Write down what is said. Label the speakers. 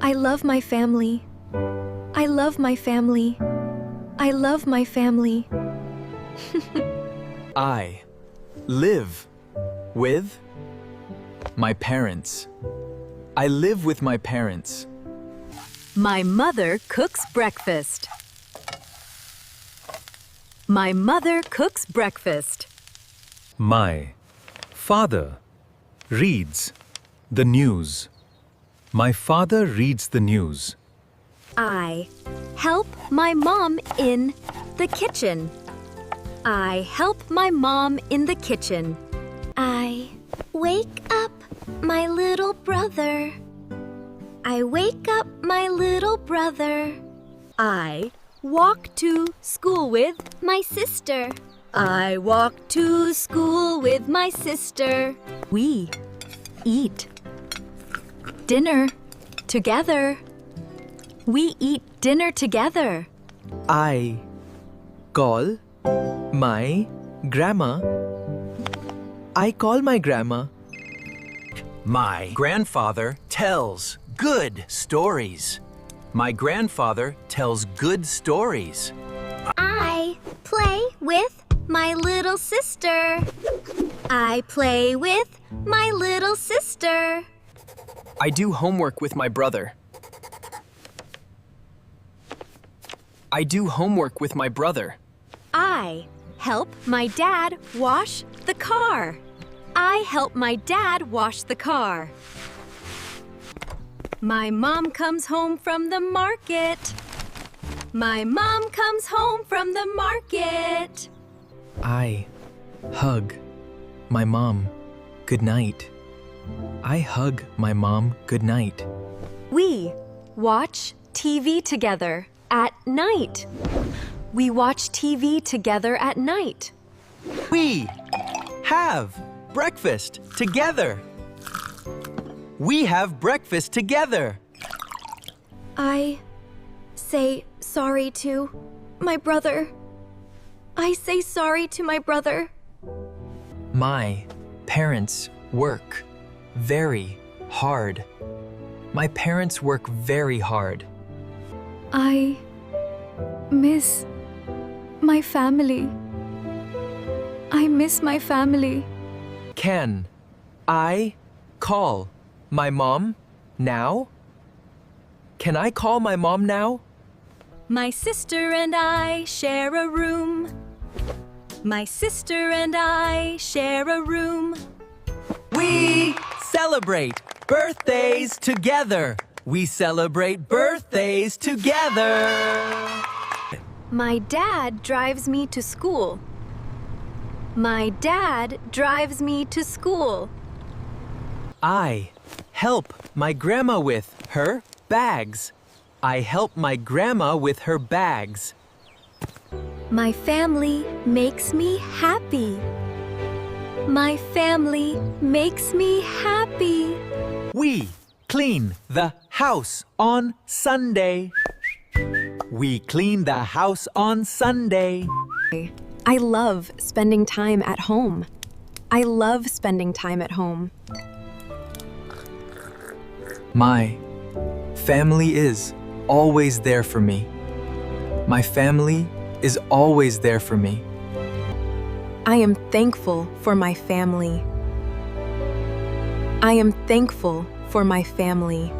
Speaker 1: I love my family. I love my family. I love my family.
Speaker 2: I live with my parents. I live with my parents.
Speaker 3: My mother cooks breakfast. My mother cooks breakfast.
Speaker 4: My father reads the news. My father reads the news.
Speaker 3: I help my mom in the kitchen. I help my mom in the kitchen.
Speaker 1: I wake up my little brother. I wake up my little brother.
Speaker 3: I walk to school with
Speaker 1: My sister.
Speaker 3: I walk to school with my sister. We eat dinner together. We eat dinner together.
Speaker 5: I call my grandma. I call my grandma.
Speaker 2: My grandfather tells good stories. My grandfather tells good stories.
Speaker 1: I play with my little sister. I play with my little sister.
Speaker 5: I do homework with my brother. I do homework with my brother.
Speaker 3: I help my dad wash the car. I help my dad wash the car. My mom comes home from the market. My mom comes home from the market.
Speaker 5: I hug my mom. Good night. I hug my mom. Good night.
Speaker 3: We watch TV together at night. We watch TV together at night.
Speaker 5: We have breakfast together.
Speaker 2: We have breakfast together.
Speaker 1: I say sorry to my brother. I say sorry to my brother.
Speaker 5: My parents work very hard. My parents work very hard.
Speaker 1: I miss my family. I miss my family.
Speaker 5: Can I call my mom now? Can I call my mom now?
Speaker 3: My sister and I share a room. My sister and I share a room.
Speaker 2: We celebrate birthdays together. We celebrate birthdays together.
Speaker 3: My dad drives me to school. My dad drives me to school.
Speaker 2: I help my grandma with her bags. I help my grandma with her bags.
Speaker 1: My family makes me happy. My family makes me happy.
Speaker 2: We clean the house on Sunday. We clean the house on Sunday.
Speaker 3: I love spending time at home. I love spending time at home.
Speaker 5: My family is always there for me. My family is always there for me.
Speaker 3: I am thankful for my family. I am thankful for my family.